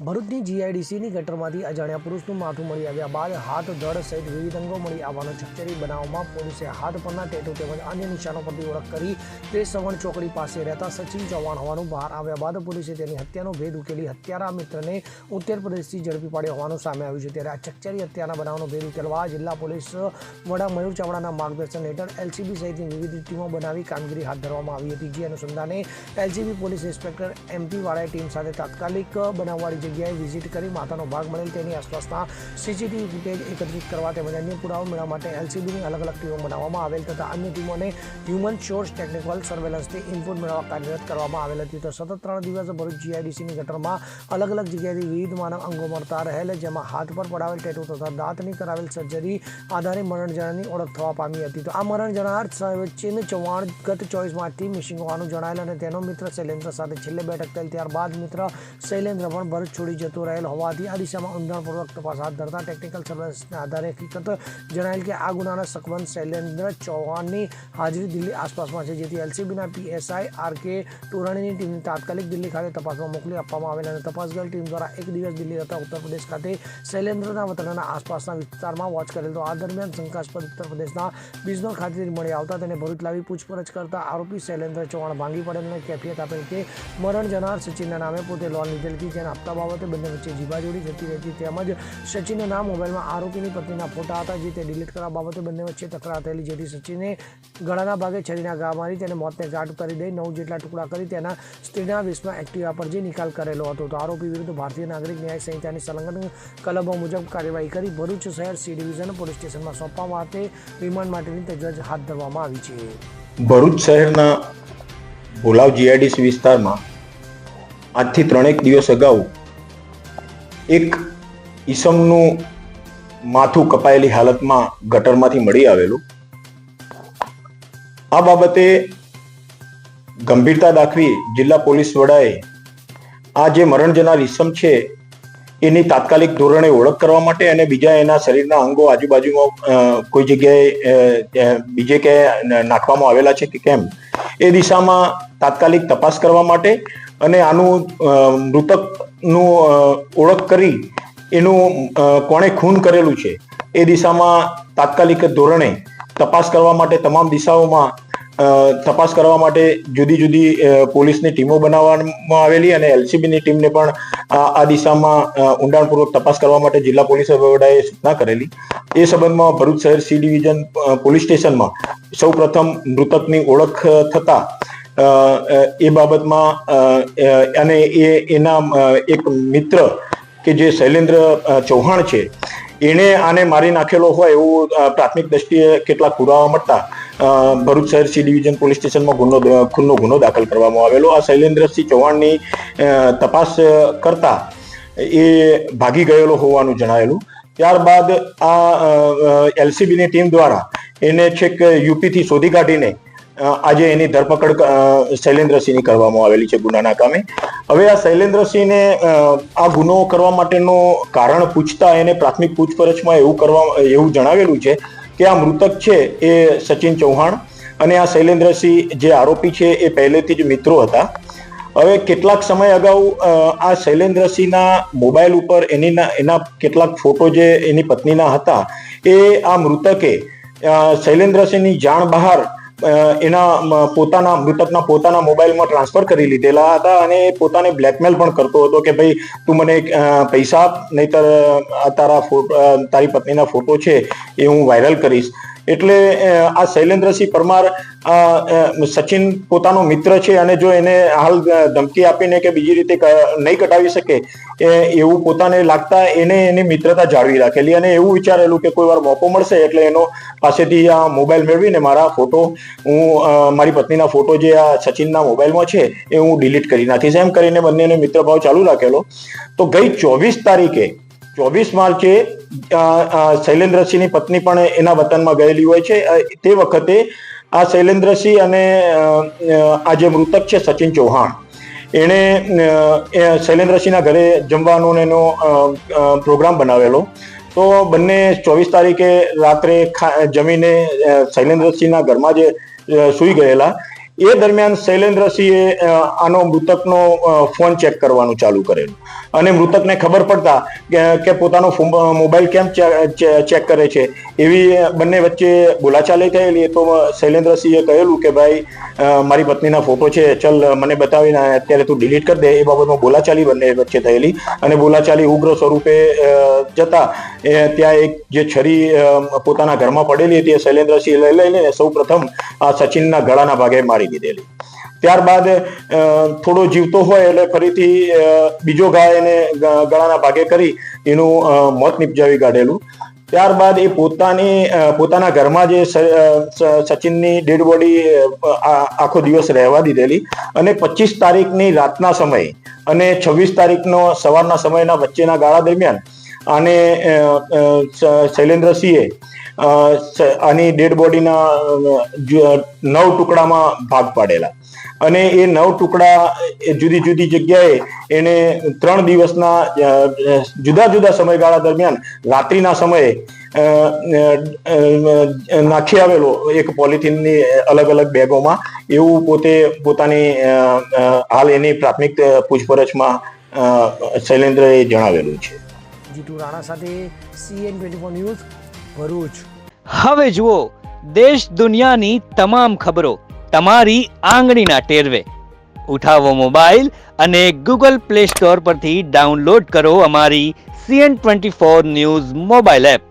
ભરૂચની જીઆઈડીસીની ગટરમાંથી અજાણ્યા પુરુષનું માથું મળી આવ્યા બાદ હાથ ધડ સહિત વિવિધ અંગો મળી આવવાનો ચકચરી બનાવમાં પોલીસે હાથ પરના ટેટુ તેમજ અન્ય નિશાનો પરથી ઓળખ કરી તે સવર્ણ ચોકડી પાસે રહેતા સચિન ચૌહાણ હોવાનું બહાર આવ્યા બાદ પોલીસે તેની હત્યાનો ભેદ ઉકેલી હત્યારા મિત્રને ઉત્તર પ્રદેશથી ઝડપી પાડ્યો હોવાનું સામે આવ્યું છે। ત્યારે આ ચકચરી હત્યાના બનાવનો ભેદ ઉકેલવા જિલ્લા પોલીસ વડા મયુર ચાવડાના માર્ગદર્શન હેઠળ એલસીબી સહિતની વિવિધ ટીમો બનાવી કામગીરી હાથ ધરવામાં આવી હતી। જે અનુસંધાને એલસીબી પોલીસ ઇન્સ્પેક્ટર એમપી વાળાએ ટીમ સાથે તાત્કાલિક બનાવવાળી જગ્યાએ વિઝિટ કરી માથાનો ભાગ મળેલ તેની આસપાસના સીસીટીવી ફૂટેજ એકત્રિત કરવા તેમજ અન્ય પુરાવા મેળવવા માટે એલસીબીની અલગ અલગ ટીમો બનાવવામાં આવેલ તથા અન્ય ટીમોને હ્યુમન સોર્સ ટેકનિકલ સર્વેલન્સથી ઇનપુટ મેળવવા કાર્યરત કરવામાં આવેલ હતી। તો સતત 3 દિવસ ભરૂચ જીઆઈડીસીની ગટરમાં અલગ અલગ જગ્યાએથી વિવિધ માનવ અંગો મળતા રહેલ જેમાં હાથ પર પડાવેલ ટેટુ તથા દાંતની કરાવેલ સર્જરી આધારે મરણ જણાની ઓળખ થવા પામી હતી। તો આ મરણ જણાર સચિન ચૌહાણ ગત 24 માર્ચથી મિસિંગ હોવાનું જણાયેલ અને તેનો મિત્ર શૈલેન્દ્ર સાથે છેલ્લે બેઠક થયેલ ત્યારબાદ મિત્ર શૈલેન્દ્ર પણ ભરૂચ છોડી જતો રહેલ હોવાથી આ દિશામાં ઊંડાણપૂર્વક તપાસ હાથ ધરતા ટેકનિકલ સર્વેલન્સના આધારે હકીકત જણાયેલ કે આ ગુનાના શકમંદ શૈલેન્દ્ર ચૌહાણની હાજરી દિલ્હી આસપાસમાં છે, જેથી એલસીબીના પીએસઆઈ આરકે ટોરાણીની ટીમને તાત્કાલિક દિલ્હી ખાતે તપાસમાં મોકલી આપવામાં આવેલ અને તપાસ ગયેલ ટીમ દ્વારા એક દિવસ દિલ્હી તથા ઉત્તર પ્રદેશ ખાતે શૈલેન્દ્રના વતનના આસપાસના વિસ્તારમાં વોચ કરેલ। તો આ દરમિયાન શંકાસ્પદ ઉત્તર પ્રદેશના બિજનોર ખાતેથી મળી આવતા તેને ભરૂચ લાવી પૂછપરછ કરતા આરોપી શૈલેન્દ્ર ચૌહાણ ભાંગી પડેલ અને કેફિયત આપેલ કે મરણ જનાર સચિનના નામે પોતે લોન લીધેલી હતી, જેના હપ્તા બાબતે બંને વચ્ચે જીબાજોડી થતી રહેતી તેમજ સચિનના નામ મોબાઈલમાં આરોપીની પત્નીના ફોટા હતા જે તે ડિલીટ કરવા બાબતે બંને વચ્ચે તકરાર થયેલી, જેથી સચિને ગળાના ભાગે છરીના ઘા મારી તેને મોતને ઘાટ ઉતારી દઈ 9 જેટલા ટુકડા કરી તેના સ્ત્રીના વેશમાં એક્ટિવા પર જે નિકાલ કરેલો હતો। તો આરોપી વિરુદ્ધ ભારતીય નાગરિક ન્યાય સંહિતાની સંલગ્ન કલમો મુજબ કાર્યવાહી કરી ભરૂચ શહેર સી ડિવિઝન પોલીસ સ્ટેશનમાં સોંપવા માટે રિમાન્ડ માટેની તજવીજ હાથ ધરવામાં આવી છે। ભરૂચ શહેરના ભોલાવ જીઆઈડીસી વિસ્તારમાં આજથી 3 દિવસ અગાઉ એક ઈસમનું માથું કપાયેલી હાલતમાં ગટરમાંથી મળી આવેલું। આ બાબતે ગંભીરતા દાખવી જિલ્લા પોલીસ વડાએ આ જે મરણ જનાર ઈસમ છે એની તાત્કાલિક ધોરણે ઓળખ કરવા માટે અને બીજા એના શરીરના અંગો આજુબાજુમાં કોઈ જગ્યાએ બીજે ક્યાંય નાખવામાં આવેલા છે કે કેમ એ દિશામાં તાત્કાલિક તપાસ કરવા માટે અને આનું મૃતકનું ઓળખ કરી એનું કોણે ખૂન કરેલું છે એ દિશામાં તાત્કાલિક ધોરણે તપાસ કરવા માટે તમામ દિશાઓમાં તપાસ કરવા માટે જુદી જુદી પોલીસની ટીમો બનાવવામાં આવેલી અને એલસીબીની ટીમને પણ આ દિશામાં ઊંડાણપૂર્વક તપાસ કરવા માટે જિલ્લા પોલીસ વડાએ સૂચના કરેલી। એ સંબંધમાં ભરૂચ શહેર સી ડિવિઝન પોલીસ સ્ટેશનમાં સૌ પ્રથમ મૃતકની ઓળખ થતા એ બાબતમાં અને એના એક મિત્ર કે જે શૈલેન્દ્ર ચૌહાણ છે એણે આને મારી નાખેલો હોય એવું પ્રાથમિક દ્રષ્ટિએ કેટલાક પુરાવા મળતા ભરૂચ શહેર સી ડિવિઝન પોલીસ સ્ટેશનમાં ખૂનનો ગુનો દાખલ કરવામાં આવેલો। આ શૈલેન્દ્રસિંહ ચૌહાણની તપાસ કરતા એ ભાગી ગયેલો હોવાનું જણાયેલું। ત્યારબાદ આ એલસીબીની ટીમ દ્વારા એને છેક યુપીથી શોધી કાઢીને આજે એની ધરપકડ શૈલેન્દ્રસિંહની કરવામાં આવેલી છે ગુનાના કામે। હવે આ શૈલેન્દ્રસિંહને આ ગુનો કરવા માટેનું કારણ પૂછતા એને પ્રાથમિક પૂછપરછમાં એવું જણાવેલું છે કે આ મૃતક છે એ સચિન ચૌહાણ અને આ શૈલેન્દ્રસિંહ જે આરોપી છે એ પહેલેથી જ મિત્રો હતા। હવે કેટલાક સમય અગાઉ આ શૈલેન્દ્રસિંહના મોબાઈલ ઉપર એના કેટલાક ફોટો જે એની પત્નીના હતા એ આ મૃતકે શૈલેન્દ્રસિંહની જાણ બહાર એના મૃતકના પોતાના મોબાઈલમાં ટ્રાન્સફર કરી લીધેલા હતા અને પોતાને બ્લેકમેલ પણ કરતો હતો કે ભાઈ તું મને પૈસા આપ નહીતર તારી પત્નીના ફોટો છે એ હું વાયરલ કરીશ। એટલે આ શૈલેન્દ્રસિંહ પરમાર સચિન પોતાનો મિત્ર છે અને જો એને હાલ ધમકી આપીને કે બીજી રીતે નહીં કટાવી શકે એવું પોતાને લાગતા એને એની મિત્રતા જાળવી રાખેલી અને એવું વિચારેલું કે કોઈ વાર મોકો મળશે એટલે એનો પાસેથી આ મોબાઈલ મેળવીને મારા ફોટો મારી પત્નીના ફોટો જે આ સચિનના મોબાઈલમાં છે એ હું ડિલીટ કરી નાખીશ એમ કરીને બંનેને મિત્રભાવ ચાલુ રાખેલો। તો ગઈ 24 માર્ચે શૈલેન્દ્રસિંહની પત્ની પણ એના વતનમાં ગયેલી હોય છે। તે વખતે આ શૈલેન્દ્રસિંહ અને આ જે મૃતક છે સચિન ચૌહાણ એણે શૈલેન્દ્રસિંહના ઘરે જમવાનો એનો પ્રોગ્રામ બનાવેલો। તો બંને 24 તારીખે રાત્રે જમીને શૈલેન્દ્રસિંહના ઘરમાં જે સૂઈ ગયેલા એ દરમિયાન શૈલેન્દ્રસિંહે આનો મૃતકનો ફોન ચેક કરવાનું ચાલુ કરેલું અને મૃતકને ખબર પડતા કે પોતાનો મોબાઈલ કેમ ચેક કરે છે એવી બંને વચ્ચે બોલાચાલી થયેલી. તો શૈલેન્દ્રસિંહે કહેલું કે ભાઈ મારી પત્નીના ફોટો છે, ચલ મને બતાવીને અત્યારે તું ડિલીટ કરી દે. એ બાબતમાં બોલાચાલી બંને વચ્ચે થયેલી અને બોલાચાલી ઉગ્ર સ્વરૂપે જતા ત્યાં એક જે છરી પોતાના ઘરમાં પડેલી હતી એ શૈલેન્દ્રસિંહ લઈને સૌ પ્રથમ આ સચિનના ગળાના ભાગે મારી દીધેલી. ત્યારબાદ થોડો જીવતો હોય એટલે ફરીથી બીજો ઘા એને ગળાના ભાગે કરી એનું મોત નિપજાવી કાઢેલું. ત્યારબાદ એ પોતાના ઘરમાં જે સચિનની ડેડ બોડી આખો દિવસ રહેવા દીધેલી અને 25 તારીખની રાતના સમય અને 26 તારીખનો સવારના સમયના વચ્ચેના ગાળા દરમિયાન આને શૈલેન્દ્રસિંહે આની ડેડ બોડીના 9 ટુકડામાં ભાગ પાડેલા અને એ 9 ટુકડા જુદી જુદી જગ્યાએ એને 3 દિવસના જુદા જુદા સમયગાળા દરમિયાન રાત્રિના સમયે નાખી આવેલો એક પોલિથીનની અલગ અલગ બેગોમાં, એવું પોતાની હાલ એની પ્રાથમિક પૂછપરછમાં શૈલેન્દ્રએ જણાવેલું છે. જીતુ રાણા સાથે CN24 ન્યૂઝ ભરૂચ. હવે જુઓ દેશ દુનિયાની તમામ ખબરો તમારી આંગળીના ટેરવે. ઉઠાવો મોબાઈલ અને Google Play Store પરથી ડાઉનલોડ કરો અમારી CN24 ન્યૂઝ મોબાઈલ એપ.